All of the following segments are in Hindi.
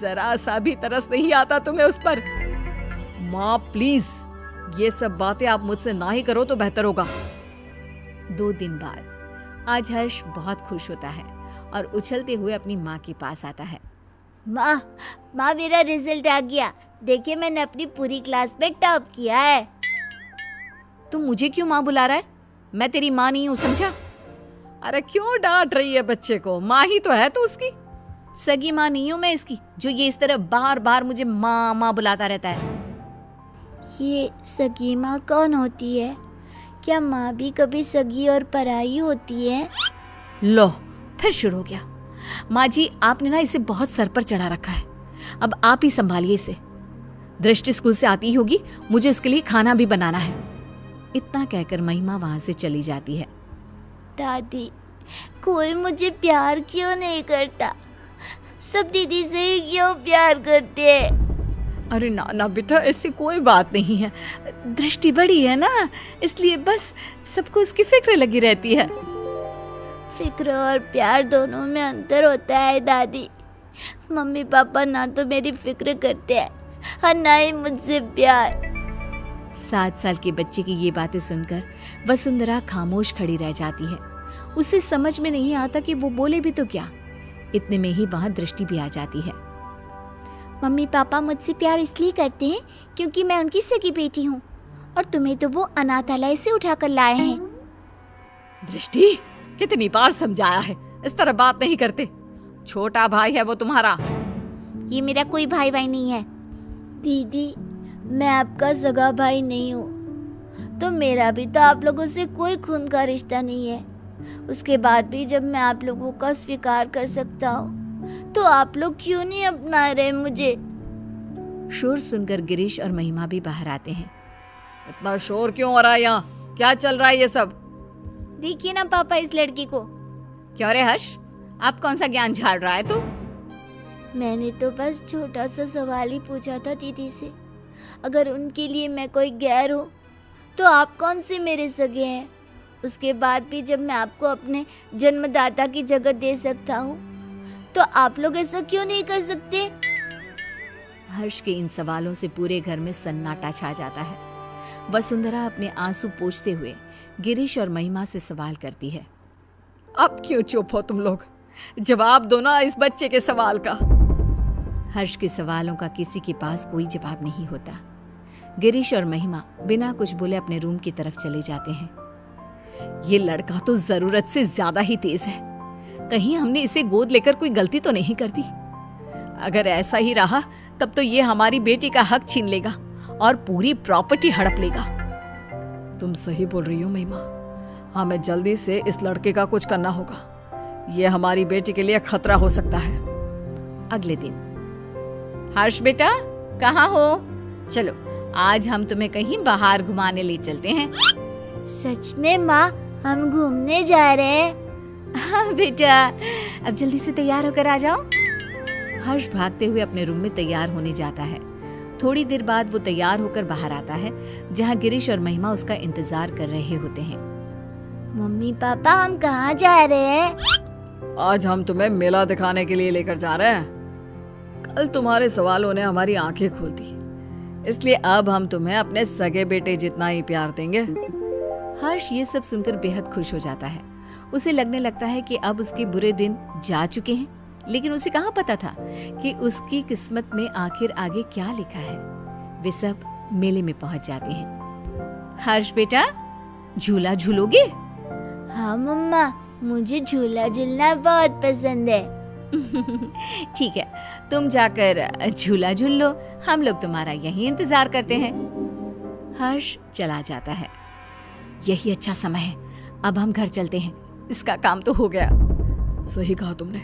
जरा सा भी तरस नहीं आता तुम्हें उस पर? माँ प्लीज, ये सब बातें आप मुझसे ना ही करो तो बेहतर होगा। 2 दिन बाद आज हर्ष बहुत खुश होता है और उछलते हुए अपनी माँ के पास आता है। माँ मेरा रिजल्ट आ गया, देखिए मैंने अपनी पूरी क्लास में टॉप किया है। तुम मुझे क्यों माँ बुला रहा है? मैं तेरी माँ नहीं हूँ, समझा? अरे क्यों डांट रही है बच्चे को? माँ ही तो है तू उसकी। सगी माँ नहीं हूँ मैं इसकी, जो ये इस तरह बार बार मुझे माँ माँ बुलाता रहता है। ये सगी माँ कौन होती है? क्या माँ भी कभी सगी और पराई होती है? लो फिर शुरू हो गया। माँ जी, आपने ना इसे बहुत सर पर चढ़ा रखा है, अब आप ही संभालिए इसे। दृष्टि स्कूल से आती ही होगी, मुझे उसके लिए खाना भी बनाना है। इतना कहकर महिमा वहां से चली जाती है। दादी, कोई मुझे प्यार क्यों नहीं करता? सब दीदी से ही क्यों प्यार करते हैं? अरे ना ना बेटा, ऐसी कोई बात नहीं है। दृष्टि बड़ी है ना, इसलिए बस सबको उसकी फिक्र लगी रहती है। फिक्र और प्यार दोनों में अंतर होता है दादी। मम्मी पापा ना तो मेरी फिक्र करते हैं और ना ही मुझसे प्यार। 7 साल के बच्चे की ये बातें सुनकर वसुंधरा खामोश खड़ी रह जाती है। उसे समझ में नहीं आता कि वो बोले भी तो क्या। इतने में ही वहां दृष्टि भी आ जाती है। मम्मी पापा मुझसे प्यार इसलिए करते हैं क्योंकि मैं उनकी सगी बेटी हूँ, और तुम्हें तो वो अनाथालय से उठाकर लाए हैं। दृष्टि, कितनी बार समझाया है, इस तरह बात नहीं करते। छोटा भाई है वो तुम्हारा। ये मेरा कोई भाई भाई नहीं है। दीदी, मैं आपका सगा भाई नहीं हूँ, तो मेरा भी तो आप लोगों से कोई खून का रिश्ता नहीं है। उसके बाद भी जब मैं आप लोगों का स्वीकार कर सकता हूँ, तो आप लोग क्यों नहीं अपना रहे मुझे? शोर सुनकर गिरीश और महिमा भी बाहर आते हैं। इतना शोर क्यों हो रहा है यहाँ? क्या चल रहा है ये सब? देखिए ना पापा इस लड़की को। क्यों रे हर्ष, आप कौन सा ज्ञान झाड़ रहा है तू? मैंने तो बस छोटा सा सवाल ही पूछा था दीदी से। अगर उनके लिए मैं कोई गैर हूँ, तो आप कौन से मेरे सगे हैं? उसके बाद भी जब मैं आपको अपने जन्मदाता की जगह दे सकता हूँ, तो आप लोग ऐसा क्यों नहीं कर सकते? हर्ष के इन सवालों से पूरे घर में सन्नाटा छा जाता है। वसुंधरा अपने आंसू पोंछते हुए गिरीश और महिमा से सवाल करती है। अब क्यों चुप हो तुम लोग? जवाब दो ना इस बच्चे के सवाल का। हर्ष के सवालों का किसी के पास कोई जवाब नहीं होता। गिरीश और महिमा बिना कुछ बोले अपने रूम की तरफ चले जाते हैं। ये लड़का तो जरूरत से ज्यादा ही तेज है। कहीं हमने इसे गोद लेकर कोई गलती तो नहीं कर दी? अगर ऐसा ही रहा तब तो ये हमारी बेटी का हक छीन लेगा और पूरी प्रॉपर्टी हड़प लेगा। तुम सही बोल रही हो महिमा। हमें जल्दी से इस लड़के का कुछ करना होगा। ये हमारी बेटी के लिए खतरा हो सकता है। अगले दिन, हर्ष बेटा कहाँ हो? चलो आज हम तुम्हें कहीं बाहर घुमाने ले चलते हैं। सच में माँ, हम घूमने जा रहे हैं? हाँ बेटा, अब जल्दी से तैयार होकर आ जाओ। हर्ष भागते हुए अपने रूम में तैयार होने जाता है। थोड़ी देर बाद वो तैयार होकर बाहर आता है, जहाँ गिरीश और महिमा उसका इंतजार कर रहे होते हैं। मम्मी पापा, हम कहाँ जा रहे हैं? आज हम तुम्हें मेला दिखाने के लिए लेकर जा रहे हैं। कल तुम्हारे सवालों ने हमारी आंखें खोल दी, इसलिए अब हम तुम्हें अपने सगे बेटे जितना ही प्यार देंगे। हर्ष ये सब सुनकर बेहद खुश हो जाता है। उसे लगने लगता है कि अब उसके बुरे दिन जा चुके हैं, लेकिन उसे कहाँ पता था कि उसकी किस्मत में आखिर आगे क्या लिखा है। वे सब मेले में पहुंच जाते हैं। हर्ष बेटा, झूला झूलोगे? हाँ मम्मा, मुझे झूला झूलना बहुत पसंद है। ठीक है, तुम जाकर झूला झूल लो, हम लोग तुम्हारा यहीं इंतजार करते हैं। हर्ष चला जाता है। यही अच्छा समय है, अब हम घर चलते हैं, इसका काम तो हो गया। सही कहा तुमने,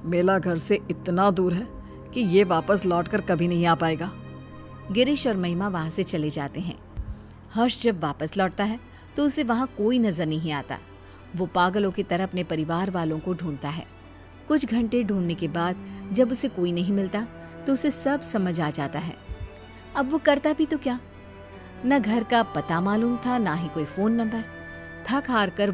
मेला घर से इतना दूर है कि ये वापस लौटकर कभी नहीं आ पाएगा। गिरीश और महिमा वहां से चले जाते हैं। हर्ष जब वापस लौटता है तो उसे वहां कोई नजर नहीं आता। वो पागलों की तरह अपने परिवार वालों को ढूंढता है। कुछ घंटे ढूंढने के बाद जब उसे कोई नहीं मिलता तो उसे सब समझ आ जाता है। अब वो करता भी तो क्या? न घर का पता मालूम था, ना ही कोई फोन नंबर। थक हार कर वो